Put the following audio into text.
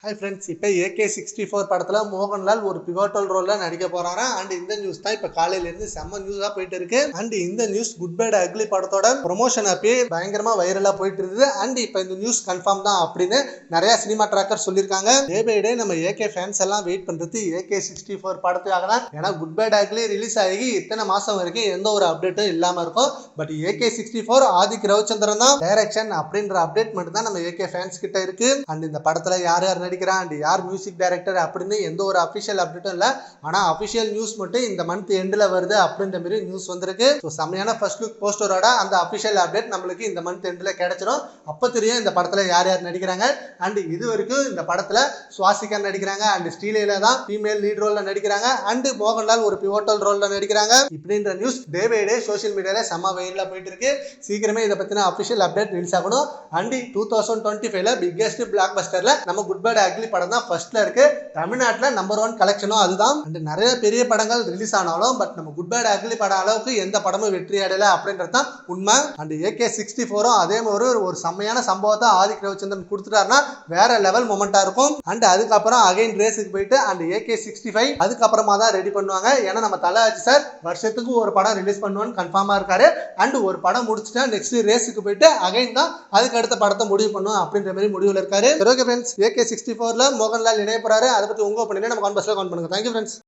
Hi friends, இப்போ AK64 படத்தில் மோகன்லால் ஒரு பிவோட்டல் ரோலில் நடிக்க போறாரு. அண்ட் இந்த நியூஸ் தான் இப்போ காலையிலேருந்து செம்ம நியூஸாக போயிட்டு இருக்கு. அண்ட் இந்த நியூஸ் குட் பேட் அக்லி படத்தோட ப்ரொமோஷன் அப்பயே பயங்கரமா வைரலாக போயிட்டு இருக்குது. அண்ட் இப்போ இந்த நியூஸ் கன்ஃபார்ம் தான் அப்படின்னு நிறைய சினிமா ட்ராக்கர் சொல்லியிருக்காங்க. டே பை டே நம்ம AK ஃபேன்ஸ் எல்லாம் வெயிட் பண்றது AK64 படத்துக்காக தான். ஏன்னா குட் பேட் அக்லி ரிலீஸ் ஆகி இத்தனை மாசம் வரைக்கும் எந்த ஒரு அப்டேட்டும் இல்லாம இருக்கும். பட் AK64 ஆதிக் ரவிச்சந்திரன் தான் டைரக்ஷன் அப்படின்ற அப்டேட் மட்டும் தான் நம்ம AK ஃபேன்ஸ் கிட்ட இருக்கு. அண்ட் இந்த படத்துல யார் யார் நடிக்கிறான், யார் மியூசிக் டைரக்டர் அப்படின்னு எந்த ஒரு அபிஷியல் அப்டேட்டும் இல்ல. ஆனா அபிஷியல் நியூஸ் மட்டும் இந்த மந்த் எண்ட்ல வருது அப்படின்ற மாதிரி நியூஸ் வந்திருக்கு. ஸோ செம்மையான ஃபர்ஸ்ட் லுக் போஸ்டரோட அந்த அபிஷியல் அப்டேட் நம்மளுக்கு இந்த மந்த் எண்ட்ல கிடைச்சிடும். அப்ப தெரியும் இந்த படத்துல யார் யார் நடிக்கிறாங்க. அண்ட் இது வரைக்கும் இந்த படத்துல சுவாசிகா நடிக்கிறாங்க, அண்ட் ஸ்ரீலேலா தான் ஃபீமேல் லீட் ரோல்ல நடிக்கிறாங்க, அண்ட் மோகன்லால் ஒரு பிவோட்டல் ரோல்ல நடிக்கிறாங்க. இப்படின்ற news day by day social மீடியால செம்ம வெயில்ல போயிட்டு இருக்கு. சீக்கிரமே இதை பத்தின அபிஷியல் அப்டேட் ரிலீஸ் ஆகணும். அண்ட் 2025ல பிக்கெஸ்ட் பிளாக் பஸ்டர்ல நம்ம குட் பேட் அக்லி படம் தான் ஃபர்ஸ்ட்ல இருக்கு. தமிழ்நாட்டில் நம்பர் 1 கலெக்ஷனும் அதுதான். அண்ட் நிறைய பெரிய படங்கள் ரிலீஸ் ஆனாலும் பட் நம்ம குட் பேட் அக்லி படம் அளவுக்கு எந்த படமும் வெற்றி அடையல அப்படின்றது தான் உண்மை. அண்ட் AK64 அதே மாதிரி ஒரு செம்மையான சம்பவத்தை ஆதிக் ரவிச்சந்திரன் கொடுத்துட்டாருன்னா வேற லெவல் மொமெண்டா இருக்கும். அண்ட் அதுக்கப்புறம் அகைன் ரேஸுக்கு போயிட்டு அண்ட் AK65 அதுக்கப்புறமா தான் ரெடி பண்ணுவாங்க. ஏன்னா நம்ம தலராஜ் சார் வருஷத்துக்கு ஒரு படம் ரிலீஸ் பண்ணுவான்னு கன்ஃபார்மா இருக்காரு. அண்ட் ஒரு படம் முடிச்சுட்டா நெக்ஸ்ட் ரேஸுக்கு போயிட்டு அகைன் தான் அதுக்கு அடுத்த படத்தை முடிவு பண்ணுவோம் அப்படின்ற மாதிரி முடிவுல இருக்காரு. ஓகே ஃப்ரெண்ட்ஸ், AK64ல மோகன்லால் இணைய போறாரு. அதை பத்தி உங்க ஒப்பீனியனை நம்ம கமெண்ட் பாக்ஸ்ல கமெண்ட் பண்ணுங்க. Thank you friends.